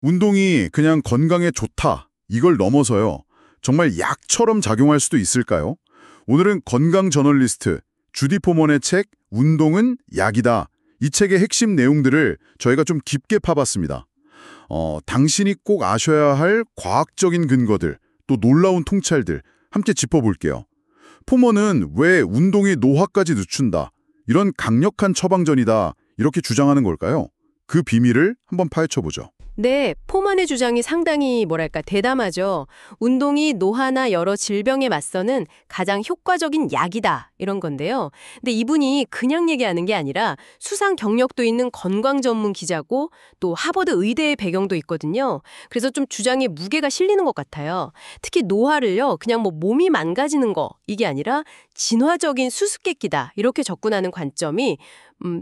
운동이 그냥 건강에 좋다, 이걸 넘어서요. 정말 약처럼 작용할 수도 있을까요? 오늘은 건강 저널리스트 주디 포먼의 책 운동은 약이다. 이 책의 핵심 내용들을 저희가 좀 깊게 파봤습니다. 당신이 꼭 아셔야 할 과학적인 근거들, 또 놀라운 통찰들 함께 짚어볼게요. 포먼은 왜 운동이 노화까지 늦춘다, 이런 강력한 처방전이다, 이렇게 주장하는 걸까요? 그 비밀을 한번 파헤쳐보죠. 네, 포만의 주장이 상당히 대담하죠. 운동이 노화나 여러 질병에 맞서는 가장 효과적인 약이다, 이런 건데요. 근데 이분이 그냥 얘기하는 게 아니라 수상 경력도 있는 건강 전문 기자고 또 하버드 의대의 배경도 있거든요. 그래서 좀 주장에 무게가 실리는 것 같아요. 특히 노화를요, 그냥 몸이 망가지는 거, 이게 아니라 진화적인 수수께끼다, 이렇게 접근하는 관점이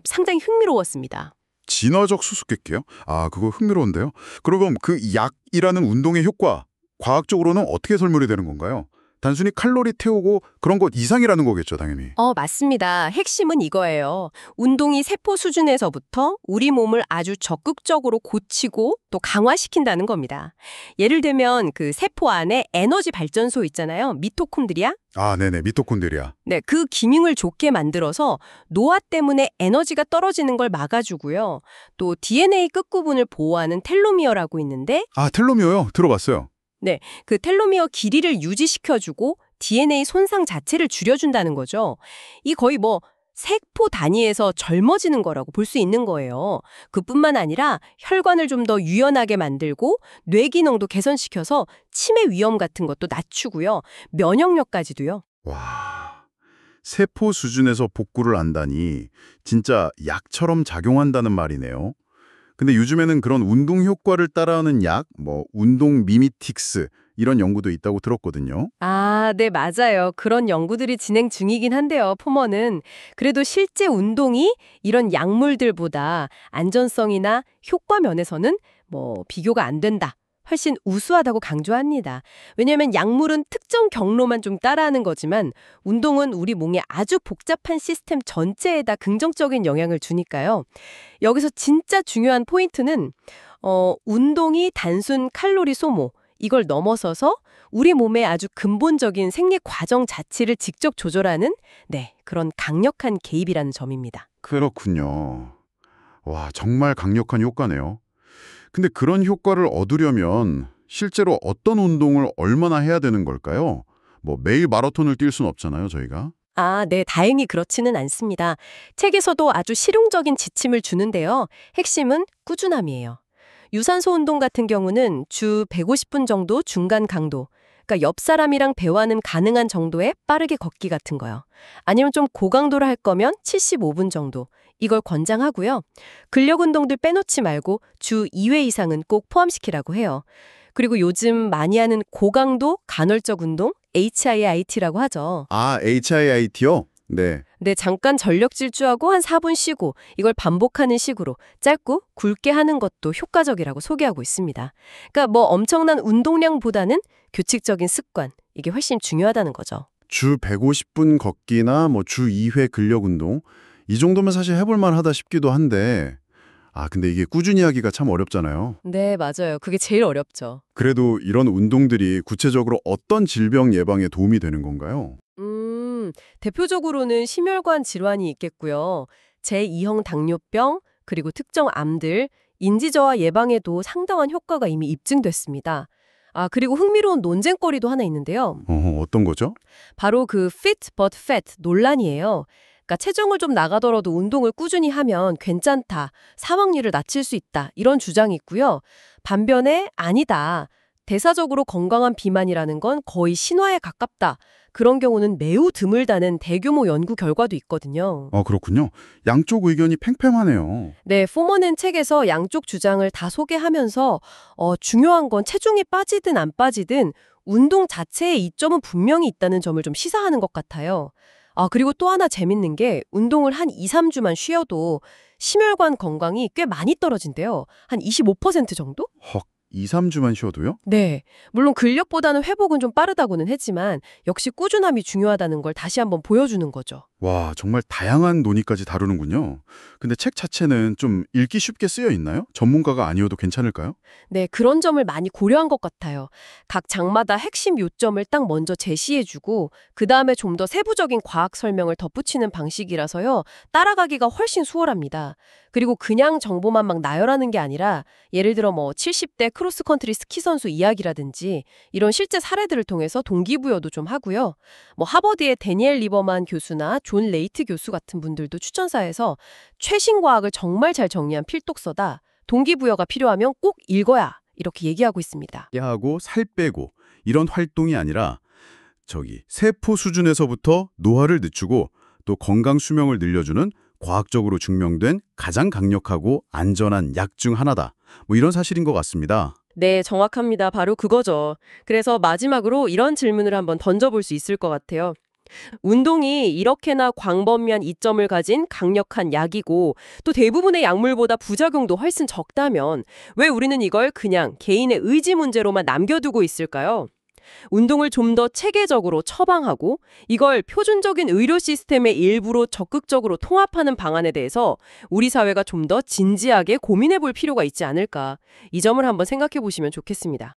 상당히 흥미로웠습니다. 진화적 수수께끼요? 아, 그거 흥미로운데요. 그럼 그 약이라는 운동의 효과, 과학적으로는 어떻게 설명이 되는 건가요? 단순히 칼로리 태우고 그런 것 이상이라는 거겠죠, 당연히. 맞습니다. 핵심은 이거예요. 운동이 세포 수준에서부터 우리 몸을 아주 적극적으로 고치고 또 강화시킨다는 겁니다. 예를 들면 그 세포 안에 에너지 발전소 있잖아요. 미토콘드리아? 아, 네네, 미토콘드리아. 네, 그 기능을 좋게 만들어서 노화 때문에 에너지가 떨어지는 걸 막아주고요. 또 DNA 끝부분을 보호하는 텔로미어라고 있는데 아, 텔로미어요? 들어봤어요. 네, 그 텔로미어 길이를 유지시켜주고 DNA 손상 자체를 줄여준다는 거죠. 이 거의 세포 단위에서 젊어지는 거라고 볼 수 있는 거예요. 그뿐만 아니라 혈관을 좀 더 유연하게 만들고 뇌 기능도 개선시켜서 치매 위험 같은 것도 낮추고요. 면역력까지도요. 와, 세포 수준에서 복구를 한다니 진짜 약처럼 작용한다는 말이네요. 근데 요즘에는 그런 운동 효과를 따라하는 약, 운동 미미틱스 이런 연구도 있다고 들었거든요. 아, 네, 맞아요. 그런 연구들이 진행 중이긴 한데요, 포먼은. 그래도 실제 운동이 이런 약물들보다 안전성이나 효과 면에서는 비교가 안 된다. 훨씬 우수하다고 강조합니다. 왜냐하면 약물은 특정 경로만 좀 따라하는 거지만 운동은 우리 몸의 아주 복잡한 시스템 전체에다 긍정적인 영향을 주니까요. 여기서 진짜 중요한 포인트는 운동이 단순 칼로리 소모, 이걸 넘어서서 우리 몸의 아주 근본적인 생리 과정 자체를 직접 조절하는 그런 강력한 개입이라는 점입니다. 그렇군요. 와, 정말 강력한 효과네요. 근데 그런 효과를 얻으려면 실제로 어떤 운동을 얼마나 해야 되는 걸까요? 매일 마라톤을 뛸 순 없잖아요, 저희가. 아, 네, 다행히 그렇지는 않습니다. 책에서도 아주 실용적인 지침을 주는데요. 핵심은 꾸준함이에요. 유산소 운동 같은 경우는 주 150분 정도 중간 강도, 그러니까 옆 사람이랑 대화는 가능한 정도의 빠르게 걷기 같은 거요. 아니면 좀 고강도를 할 거면 75분 정도. 이걸 권장하고요. 근력 운동들 빼놓지 말고 주 2회 이상은 꼭 포함시키라고 해요. 그리고 요즘 많이 하는 고강도 간헐적 운동, HIIT라고 하죠. 아, HIIT요? 네. 네, 잠깐 전력 질주하고 한 4분 쉬고 이걸 반복하는 식으로 짧고 굵게 하는 것도 효과적이라고 소개하고 있습니다. 그러니까 엄청난 운동량보다는 규칙적인 습관, 이게 훨씬 중요하다는 거죠. 주 150분 걷기나 주 2회 근력 운동, 이 정도면 사실 해볼 만하다 싶기도 한데, 근데 이게 꾸준히 하기가 참 어렵잖아요. 네, 맞아요. 그게 제일 어렵죠. 그래도 이런 운동들이 구체적으로 어떤 질병 예방에 도움이 되는 건가요? 대표적으로는 심혈관 질환이 있겠고요. 제2형 당뇨병, 그리고 특정 암들, 인지저하 예방에도 상당한 효과가 이미 입증됐습니다. 아, 그리고 흥미로운 논쟁거리도 하나 있는데요. 어떤 거죠? 바로 그 fit but fat 논란이에요. 그러니까 체중을 좀 나가더라도 운동을 꾸준히 하면 괜찮다, 사망률을 낮출 수 있다, 이런 주장이 있고요. 반면에 아니다, 대사적으로 건강한 비만이라는 건 거의 신화에 가깝다, 그런 경우는 매우 드물다는 대규모 연구 결과도 있거든요. 그렇군요. 양쪽 의견이 팽팽하네요. 네, 포먼은 책에서 양쪽 주장을 다 소개하면서 중요한 건 체중이 빠지든 안 빠지든 운동 자체의 이점은 분명히 있다는 점을 좀 시사하는 것 같아요. 아, 그리고 또 하나 재밌는 게 운동을 한 2, 3주만 쉬어도 심혈관 건강이 꽤 많이 떨어진대요. 한 25% 정도? 헉, 2, 3주만 쉬어도요? 네. 물론 근력보다는 회복은 좀 빠르다고는 했지만 역시 꾸준함이 중요하다는 걸 다시 한번 보여주는 거죠. 와, 정말 다양한 논의까지 다루는군요. 근데 책 자체는 좀 읽기 쉽게 쓰여 있나요? 전문가가 아니어도 괜찮을까요? 네, 그런 점을 많이 고려한 것 같아요. 각 장마다 핵심 요점을 딱 먼저 제시해주고 그 다음에 좀 더 세부적인 과학 설명을 덧붙이는 방식이라서요. 따라가기가 훨씬 수월합니다. 그리고 그냥 정보만 막 나열하는 게 아니라 예를 들어 뭐 70대 크로스컨트리 스키 선수 이야기라든지 이런 실제 사례들을 통해서 동기부여도 좀 하고요. 뭐 하버드의 데니엘 리버만 교수나 존 레이트 교수 같은 분들도 추천사에서 최신 과학을 정말 잘 정리한 필독서다. 동기부여가 필요하면 꼭 읽어야 이렇게 얘기하고 있습니다. 하고 살 빼고 이런 활동이 아니라 세포 수준에서부터 노화를 늦추고 또 건강 수명을 늘려주는 과학적으로 증명된 가장 강력하고 안전한 약 중 하나다. 뭐 이런 사실인 것 같습니다. 네, 정확합니다. 바로 그거죠. 그래서 마지막으로 이런 질문을 한번 던져볼 수 있을 것 같아요. 운동이 이렇게나 광범위한 이점을 가진 강력한 약이고 또 대부분의 약물보다 부작용도 훨씬 적다면 왜 우리는 이걸 그냥 개인의 의지 문제로만 남겨두고 있을까요? 운동을 좀 더 체계적으로 처방하고 이걸 표준적인 의료 시스템의 일부로 적극적으로 통합하는 방안에 대해서 우리 사회가 좀 더 진지하게 고민해 볼 필요가 있지 않을까. 이 점을 한번 생각해 보시면 좋겠습니다.